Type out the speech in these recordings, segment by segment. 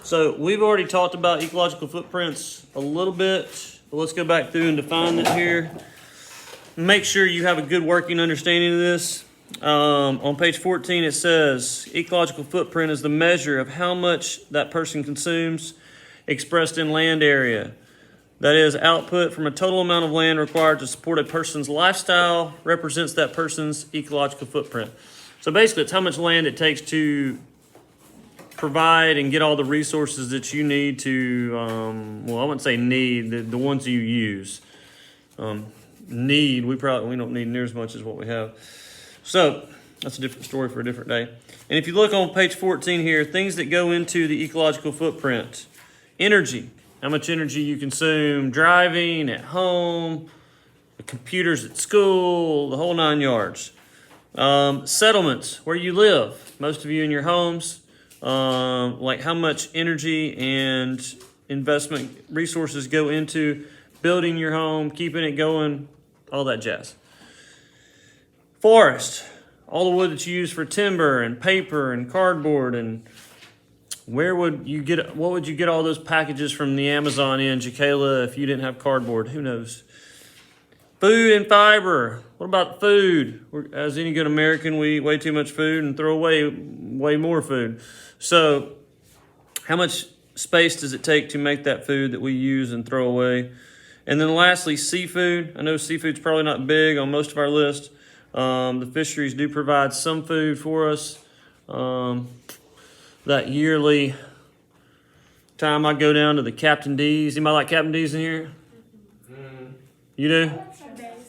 So we've already talked about ecological footprints a little bit, but let's go back through and define it here. Make sure you have a good working understanding of this. On page 14, it says ecological footprint is the measure of how much that person consumes expressed in land area. That is, output from a total amount of land required to support a person's lifestyle represents that person's ecological footprint. So basically, it's how much land it takes to provide and get all the resources that you need to, well, I wouldn't say need, the ones you use. Need, we don't need near as much as what we have. So that's a different story for a different day. And if you look on page 14 here, things that go into the ecological footprint. Energy, how much energy you consume driving, at home, the computers at school, the whole 9 yards. Settlements, where you live, most of you in your homes, like how much energy and investment resources go into building your home, keeping it going, all that jazz. Forest, all the wood that you use for timber and paper and cardboard, and what would you get all those packages from the Amazon in, Jaquela, if you didn't have cardboard? Who knows? Food and fiber. What about food? As any good American, we eat way too much food and throw away way more food. So how much space does it take to make that food that we use and throw away? And then lastly, seafood. I know seafood's probably not big on most of our list. The fisheries do provide some food for us. That yearly time I go down to the Captain D's. Anybody like Captain D's in here? You do?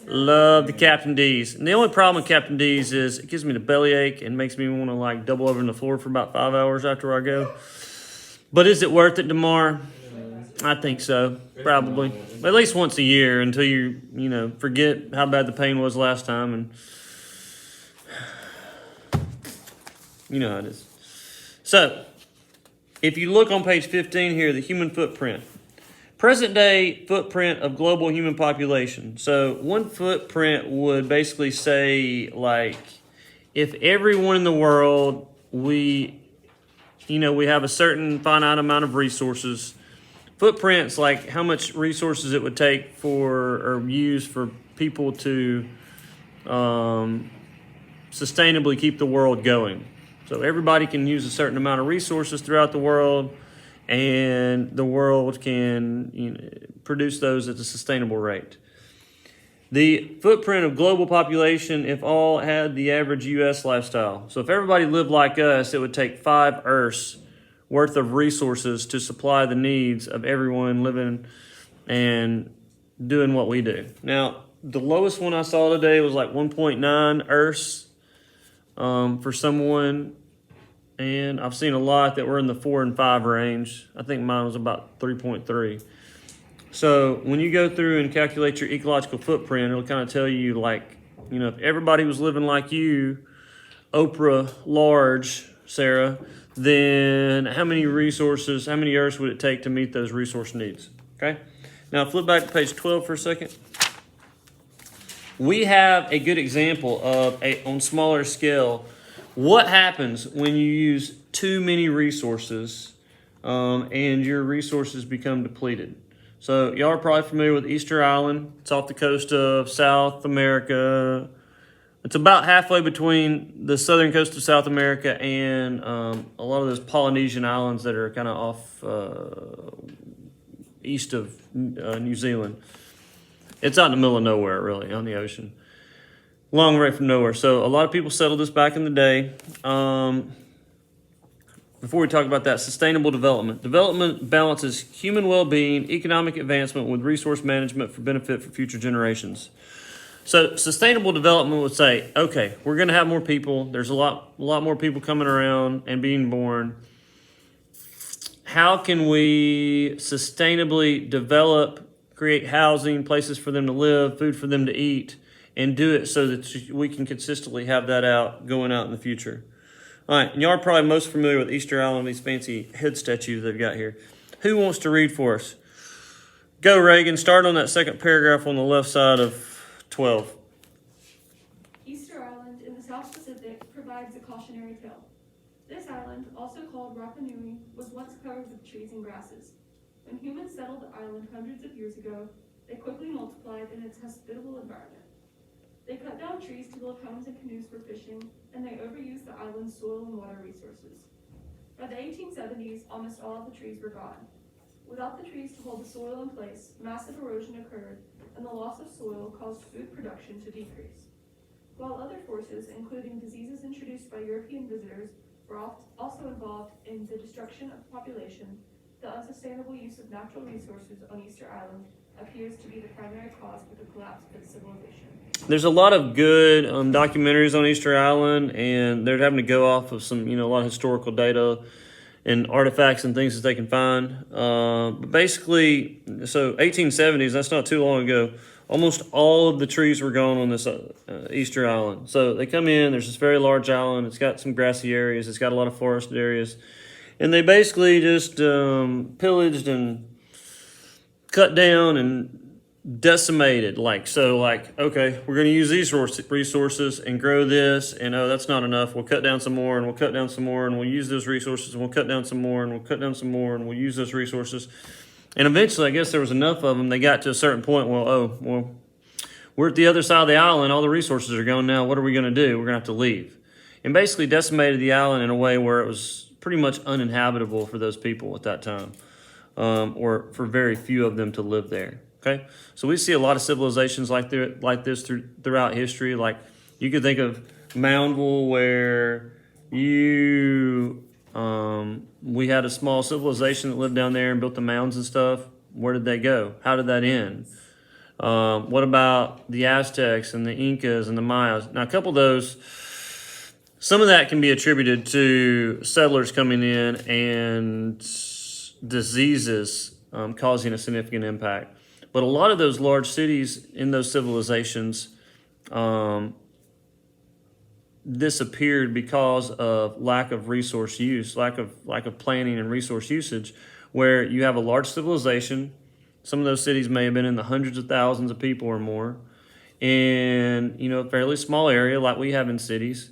Love the Captain D's. And the only problem with Captain D's is it gives me the bellyache and makes me want to like double over on the floor for about 5 hours after I go. But is it worth it tomorrow? I think so, probably. At least once a year until you forget how bad the pain was last time, and you know how it is. So, if you look on page 15 here, the human footprint. Present day footprint of global human population. So, one footprint would basically say, like, if everyone in the world, we have a certain finite amount of resources. Footprints, like how much resources it would take or use for people to sustainably keep the world going. So everybody can use a certain amount of resources throughout the world, and the world can produce those at a sustainable rate. The footprint of global population, if all had the average U.S. lifestyle. So if everybody lived like us, it would take 5 Earths worth of resources to supply the needs of everyone living and doing what we do. Now, the lowest one I saw today was like 1.9 Earths for someone, and I've seen a lot that were in the 4 and 5 range. I think mine was about 3.3. So when you go through and calculate your ecological footprint, it'll kind of tell you, like, if everybody was living like you, Oprah large, Sarah, then how many Earths would it take to meet those resource needs? Okay. Now flip back to page 12 for a second. We have a good example of on smaller scale, what happens when you use too many resources and your resources become depleted. So y'all are probably familiar with Easter Island. It's off the coast of South America. It's about halfway between the southern coast of South America and a lot of those Polynesian islands that are kind of off east of New Zealand. It's out in the middle of nowhere, really, on the ocean. Long way from nowhere. So a lot of people settled this back in the day. Before we talk about that, sustainable development. Development balances human well-being, economic advancement with resource management for benefit for future generations. So sustainable development would say, okay, we're going to have more people. There's a lot more people coming around and being born. How can we sustainably develop, create housing, places for them to live, food for them to eat, and do it so that we can consistently have that going out in the future? All right, and y'all are probably most familiar with Easter Island, these fancy head statues they've got here. Who wants to read for us? Go, Reagan. Start on that second paragraph on the left side of 12. Easter Island in the South Pacific provides a cautionary tale. This island island, also called Rapa Nui, was once covered with trees and grasses. When humans settled the island hundreds of years ago, they quickly multiplied in its hospitable environment. They cut down trees to build homes and canoes for fishing, and they overused the island's soil and water resources. By the 1870s, almost all of the trees were gone. Without the trees to hold the soil in place, massive erosion occurred, and the loss of soil caused food production to decrease. While other forces, including diseases introduced by European visitors, were also involved in the destruction of the population, the unsustainable use of natural resources on Easter Island appears to be the primary cause for the collapse of its civilization. There's a lot of good documentaries on Easter Island, and they're having to go off of some, a lot of historical data and artifacts and things that they can find. But basically, so 1870s, that's not too long ago, almost all of the trees were gone on this Easter Island. So they come in, there's this very large island, it's got some grassy areas, it's got a lot of forested areas, and they basically just pillaged and cut down and decimated. Okay, we're going to use these resources and grow this, and that's not enough. We'll cut down some more, and we'll cut down some more, and we'll use those resources, and we'll cut down some more, and we'll cut down some more, and we'll use those resources. And eventually, I guess there was enough of them, they got to a certain point, we're at the other side of the island, all the resources are gone now, what are we going to do? We're going to have to leave. And basically decimated the island in a way where it was pretty much uninhabitable for those people at that time, or for very few of them to live there. Okay, so we see a lot of civilizations like this throughout history. Like you could think of Moundville, where we had a small civilization that lived down there and built the mounds and stuff. Where did they go? How did that end? What about the Aztecs and the Incas and the Mayas? Now, a couple of those, some of that can be attributed to settlers coming in and diseases causing a significant impact. But a lot of those large cities in those civilizations disappeared because of lack of resource use, lack of planning and resource usage, where you have a large civilization. Some of those cities may have been in the hundreds of thousands of people or more, and a fairly small area like we have in cities.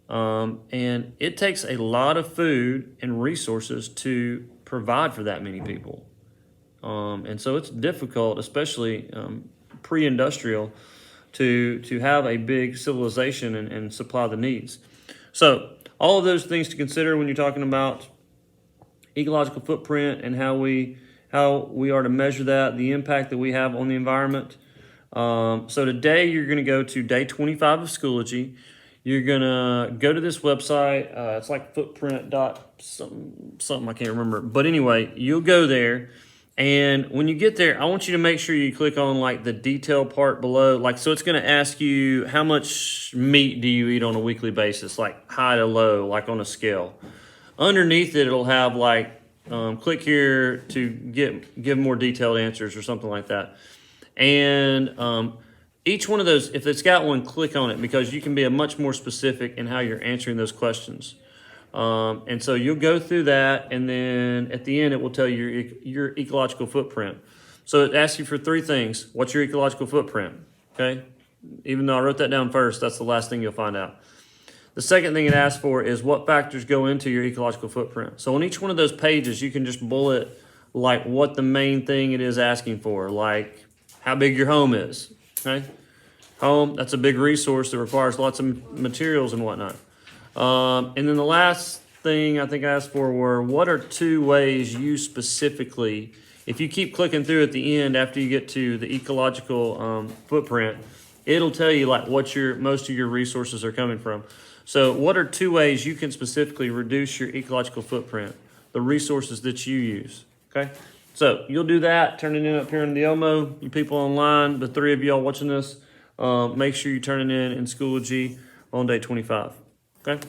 And it takes a lot of food and resources to provide for that many people. And so it's difficult, especially pre-industrial, to have a big civilization and supply the needs. So all of those things to consider when you're talking about ecological footprint and how we are to measure that, the impact that we have on the environment. So today you're going to go to day 25 of Schoology. You're going to go to this website. It's like footprint dot something I can't remember. But anyway, you'll go there. And when you get there, I want you to make sure you click on like the detail part below. So it's going to ask you how much meat do you eat on a weekly basis, like high to low, like on a scale. Underneath it, it'll have click here to give more detailed answers or something like that. And each one of those, if it's got one, click on it, because you can be much more specific in how you're answering those questions. And so you'll go through that, and then at the end it will tell you your ecological footprint. So it asks you for three things. What's your ecological footprint? Okay? Even though I wrote that down first, that's the last thing you'll find out. The second thing it asks for is what factors go into your ecological footprint. So on each one of those pages, you can just bullet like what the main thing it is asking for, like how big your home is. Okay? Home, that's a big resource that requires lots of materials and whatnot. And then the last thing I think I asked for were, what are two ways you specifically, if you keep clicking through at the end after you get to the ecological footprint, it'll tell you like what most of your resources are coming from. So what are two ways you can specifically reduce your ecological footprint, the resources that you use, okay? So you'll do that, turn it in up here in the Omo. You people online, the three of y'all watching this, make sure you turn it in Schoology on day 25. Okay?